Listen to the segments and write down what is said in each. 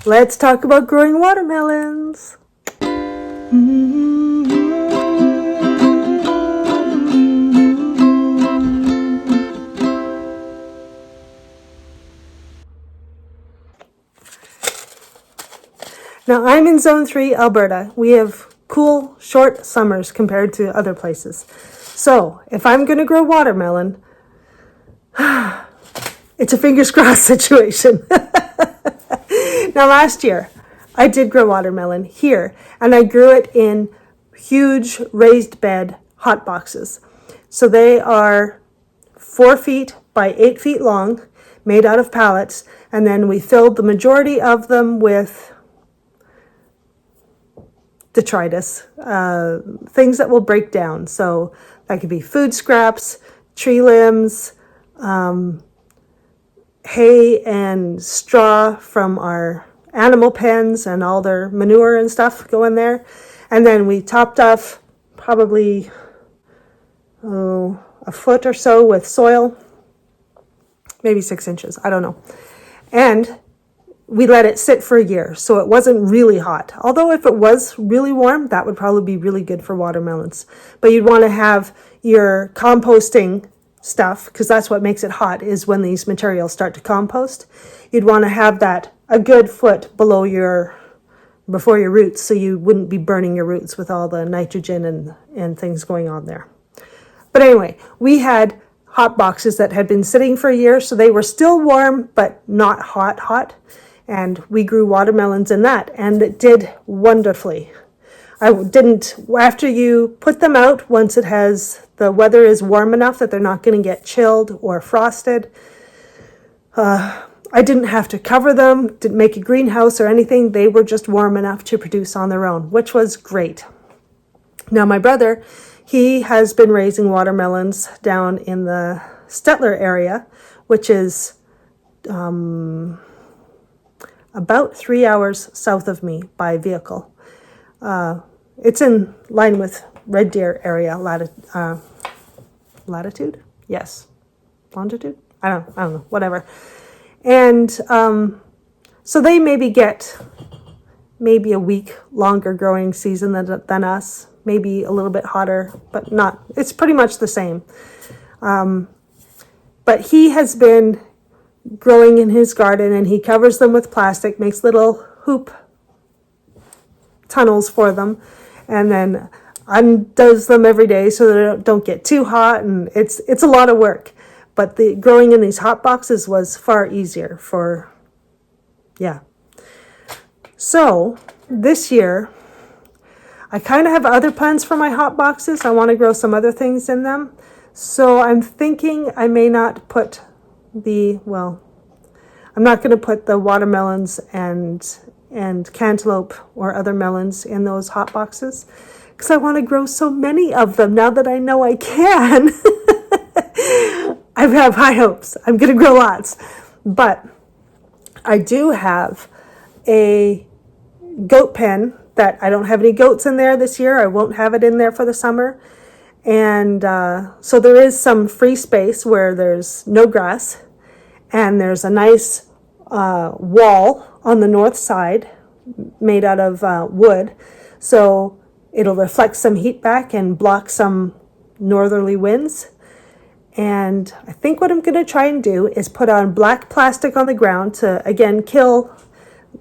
Let's talk about growing watermelons. Now, I'm in Zone 3, Alberta. We have cool, short summers compared to other places. So, if I'm going to grow watermelon, it's a fingers crossed situation. Now, last year, I did grow watermelon here, and I grew it in huge raised bed hot boxes. So they are 4 feet by 8 feet long, made out of pallets, and then we filled the majority of them with detritus, things that will break down. So that could be food scraps, tree limbs, hay and straw from our animal pens and all their manure and stuff go in there. And then we topped off probably a foot or so with soil, maybe 6 inches, I don't know. And we let it sit for a year, so it wasn't really hot. Although if it was really warm, that would probably be really good for watermelons. But you'd want to have your composting stuff, because that's what makes it hot, is when these materials start to compost. You'd want to have that a good foot before your roots, so you wouldn't be burning your roots with all the nitrogen and things going on there. But anyway, we had hot boxes that had been sitting for a year, so they were still warm, but not hot. And we grew watermelons in that, and it did wonderfully. After you put them out, once the weather is warm enough that they're not going to get chilled or frosted, I didn't have to cover them, didn't make a greenhouse or anything. They were just warm enough to produce on their own, which was great. Now my brother, he has been raising watermelons down in the Stettler area, which is about 3 hours south of me by vehicle. It's in line with Red Deer area latitude? Yes. Longitude? I don't know, whatever. And so they get maybe a week longer growing season than us, maybe a little bit hotter, but not, it's pretty much the same. But he has been growing in his garden, and he covers them with plastic, makes little hoop tunnels for them, and then undoes them every day so they don't get too hot, and it's a lot of work. But the growing in these hot boxes was far easier So this year, I kind of have other plans for my hot boxes. I want to grow some other things in them. So I'm thinking I may not put I'm not going to put the watermelons and cantaloupe or other melons in those hot boxes, because I want to grow so many of them now that I know I can. I have high hopes. I'm going to grow lots. But I do have a goat pen that I don't have any goats in there this year. I won't have it in there for the summer. And so there is some free space where there's no grass. And there's a nice wall on the north side made out of wood. So it'll reflect some heat back and block some northerly winds. And I think what I'm going to try and do is put on black plastic on the ground to, again, kill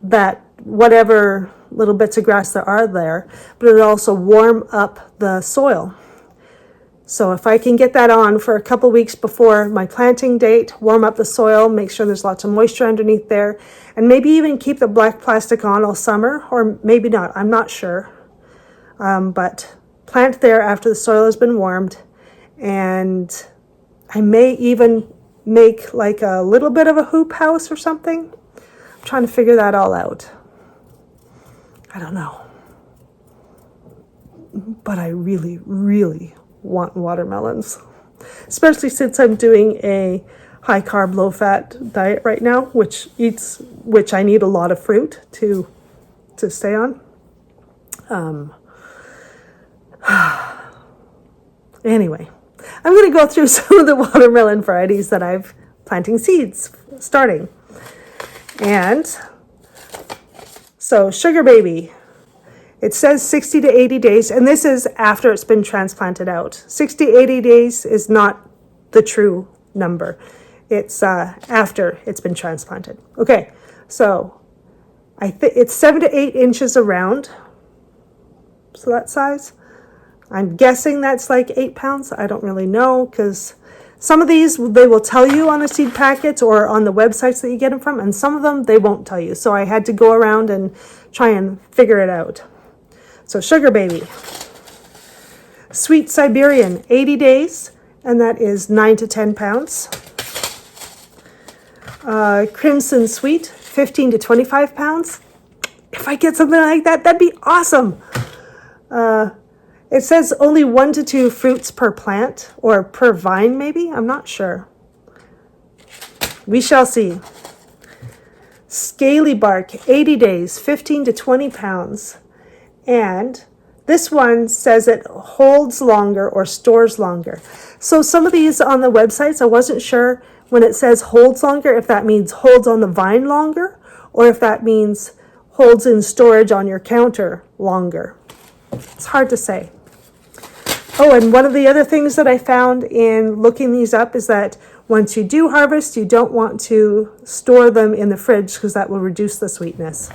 that whatever little bits of grass there are there, but it'll also warm up the soil. So if I can get that on for a couple weeks before my planting date, warm up the soil, make sure there's lots of moisture underneath there, and maybe even keep the black plastic on all summer, or maybe not, I'm not sure. But plant there after the soil has been warmed, and I may even make like a little bit of a hoop house or something. I'm trying to figure that all out. I don't know. But I really, really want watermelons, especially since I'm doing a high carb, low fat diet right now, which I need a lot of fruit to stay on. Anyway, I'm going to go through some of the watermelon varieties that I've planting seeds starting. And So sugar baby, it says 60 to 80 days, and this is after it's been transplanted out. 60, 80 days is not the true number. It's after it's been transplanted. Okay, so I think it's 7 to 8 inches around. So that size. I'm guessing that's like 8 pounds. I don't really know, because some of these they will tell you on the seed packets or on the websites that you get them from, and some of them they won't tell you. So I had to go around and try and figure it out. So sugar baby, sweet Siberian, 80 days, and that is 9 to 10 pounds. Crimson sweet, 15 to 25 pounds. If I get something like that, that'd be awesome. It says only 1 to 2 fruits per plant, or per vine maybe. I'm not sure. We shall see. Scaly bark, 80 days, 15 to 20 pounds. And this one says it holds longer or stores longer. So some of these on the websites, I wasn't sure when it says holds longer, if that means holds on the vine longer, or if that means holds in storage on your counter longer. It's hard to say. Oh, and one of the other things that I found in looking these up is that once you do harvest, you don't want to store them in the fridge, because that will reduce the sweetness.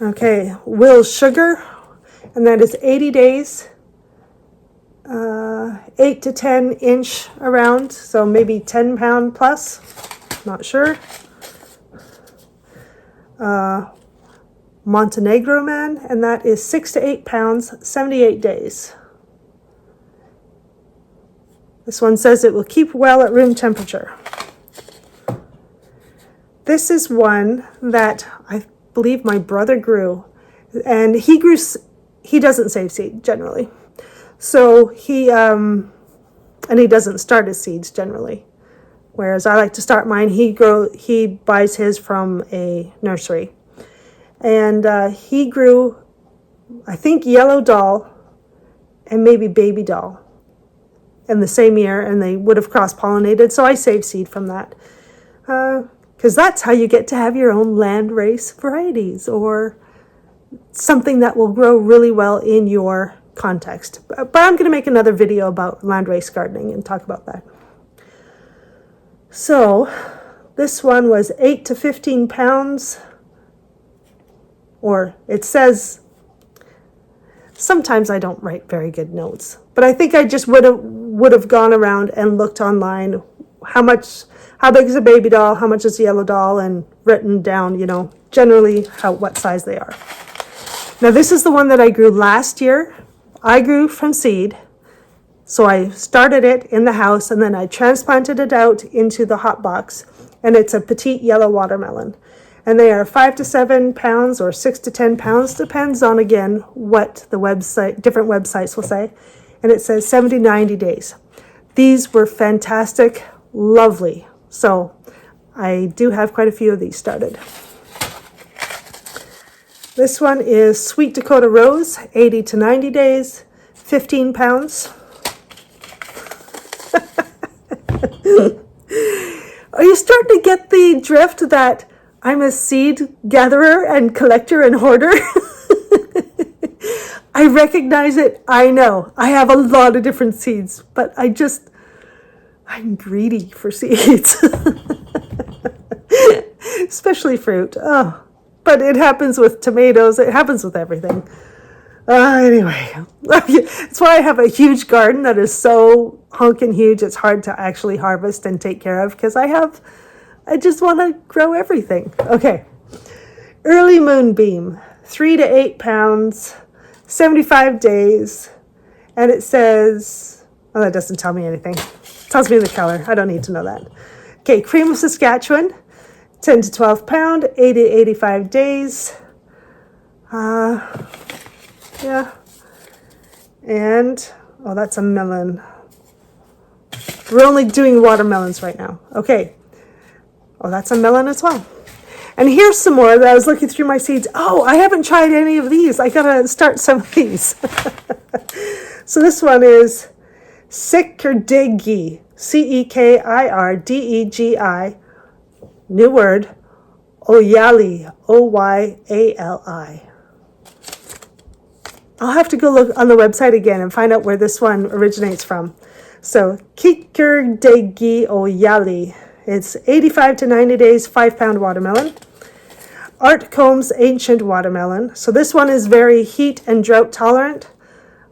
Okay, Will Sugar, and that is 80 days, 8 to 10 inch around, so maybe 10 pound plus, not sure. Montenegro Man, and that is 6 to 8 pounds, 78 days. This one says it will keep well at room temperature. This is one that I believe my brother grew, and he doesn't save seed generally. So he doesn't start his seeds generally. Whereas I like to start mine. He buys his from a nursery. And he grew, I think, yellow doll and maybe baby doll in the same year, and they would have cross-pollinated, so I saved seed from that. Because that's how you get to have your own landrace varieties, or something that will grow really well in your context. But I'm going to make another video about landrace gardening and talk about that. So this one was 8 to 15 pounds, or it says, sometimes I don't write very good notes, but I think I just would have gone around and looked online how big is a baby doll, how much is a yellow doll, and written down, generally what size they are. Now this is the one that I grew last year. I grew from seed. So I started it in the house, and then I transplanted it out into the hot box, and it's a petite yellow watermelon. And they are 5 to 7 pounds or 6 to 10 pounds, depends on, again, what the different websites will say. And it says 70, 90 days. These were fantastic, lovely. So I do have quite a few of these started. This one is Sweet Dakota Rose, 80 to 90 days, 15 pounds. Are you starting to get the drift that I'm a seed gatherer and collector and hoarder? I recognize it. I know. I have a lot of different seeds, but I'm greedy for seeds. Especially fruit. Oh, but it happens with tomatoes. It happens with everything. Anyway, that's why I have a huge garden that is so honking huge. It's hard to actually harvest and take care of, because I just want to grow everything. Okay. Early Moonbeam, 3 to 8 pounds, 75 days. And it says, oh, that doesn't tell me anything. It tells me the color. I don't need to know that. Okay, Cream of Saskatchewan, 10 to 12 pound, 80 to 85 days. Yeah. And, oh, that's a melon. We're only doing watermelons right now. Okay. Oh, that's a melon as well. And here's some more that I was looking through my seeds. Oh, I haven't tried any of these. I gotta start some of these. So this one is Cekirdegi, Cekirdegi, new word, Oyali, Oyali. I'll have to go look on the website again and find out where this one originates from. So, Kikerdegi Oyali. It's 85 to 90 days, 5-pound watermelon. Art Combs Ancient Watermelon. So this one is very heat and drought tolerant.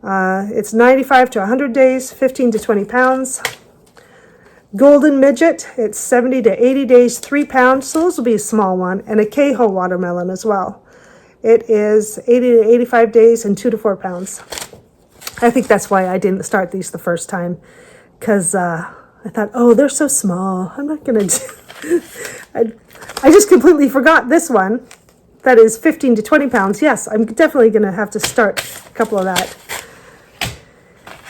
It's 95 to 100 days, 15 to 20 pounds. Golden Midget, it's 70 to 80 days, 3 pounds. So those will be a small one. And a Keho watermelon as well. It is 80 to 85 days and 2 to 4 pounds. I think that's why I didn't start these the first time. Because I thought, oh, they're so small. I'm not going to do... I just completely forgot this one. That is 15 to 20 pounds. Yes, I'm definitely going to have to start a couple of that.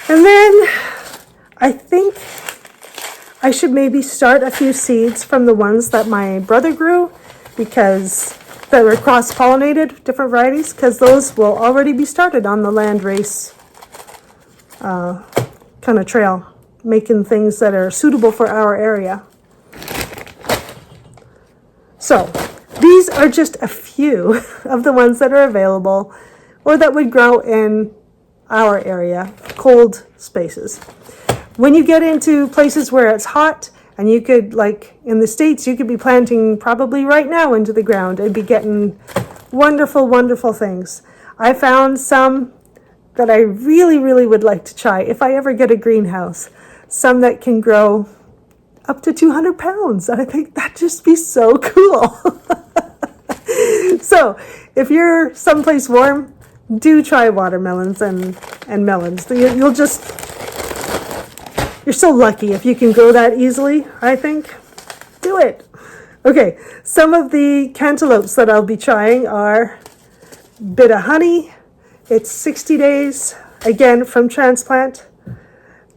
And then I think I should maybe start a few seeds from the ones that my brother grew, because that were cross-pollinated, different varieties, because those will already be started on the land race kind of trail, making things that are suitable for our area. So these are just a few of the ones that are available or that would grow in our area, cold spaces. When you get into places where it's hot, and you could, like in the States, you could be planting probably right now into the ground and be getting wonderful, wonderful things. I found some that I really, really would like to try if I ever get a greenhouse. Some that can grow up to 200 pounds. And I think that'd just be so cool. So if you're someplace warm, do try watermelons and melons. You'll just... You're so lucky if you can grow that easily, I think. Do it. Okay, some of the cantaloupes that I'll be trying are Bit of Honey. It's 60 days, again from transplant.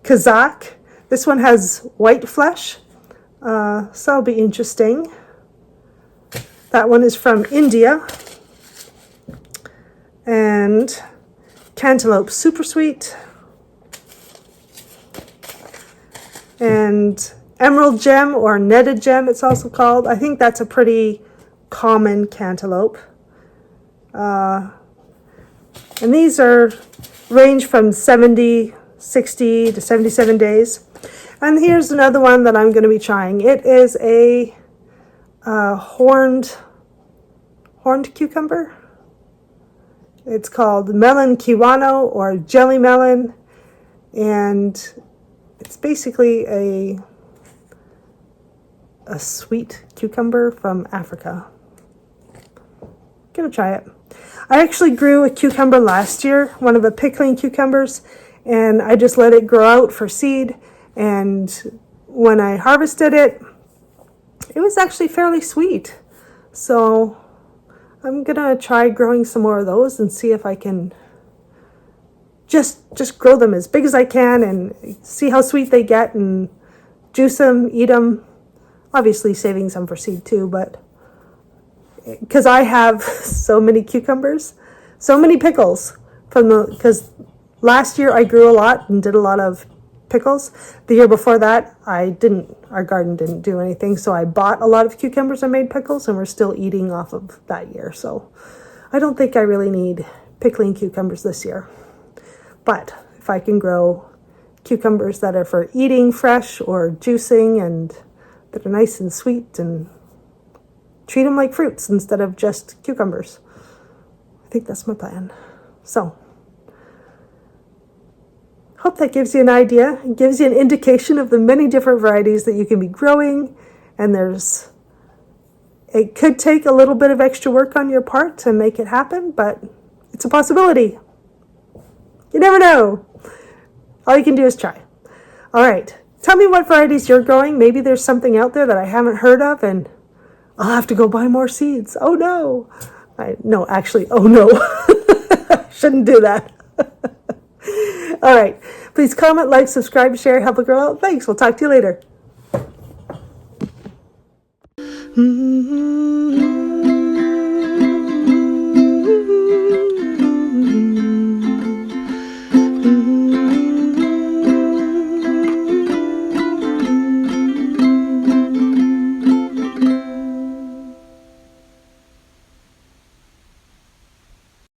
Kazakh. This one has white flesh, so that'll be interesting. That one is from India. And Cantaloupe Super Sweet. And Emerald Gem, or Netted Gem it's also called. I think that's a pretty common cantaloupe. And these range from 60 to 77 days. And here's another one that I'm going to be trying. It is a horned cucumber. It's called melon kiwano, or jelly melon. And it's basically a sweet cucumber from Africa. Gonna try it. I actually grew a cucumber last year, one of the pickling cucumbers, and I just let it grow out for seed. And when I harvested it, it was actually fairly sweet. So I'm gonna try growing some more of those and see if I can just grow them as big as I can and see how sweet they get and juice them, eat them. Obviously saving some for seed too, but because I have so many cucumbers, so many pickles because last year I grew a lot and did a lot of pickles. The year before that our garden didn't do anything, so I bought a lot of cucumbers and made pickles, and we're still eating off of that year. So I don't think I really need pickling cucumbers this year. But if I can grow cucumbers that are for eating fresh or juicing and that are nice and sweet, and treat them like fruits instead of just cucumbers, I think that's my plan. So hope that gives you an idea. It gives you an indication of the many different varieties that you can be growing. And it could take a little bit of extra work on your part to make it happen, but it's a possibility. You never know. All you can do is try. All right. Tell me what varieties you're growing. Maybe there's something out there that I haven't heard of, and I'll have to go buy more seeds. Oh, no. No, actually, oh, no. Shouldn't do that. All right. Please comment, like, subscribe, share, help a girl out. Thanks. We'll talk to you later.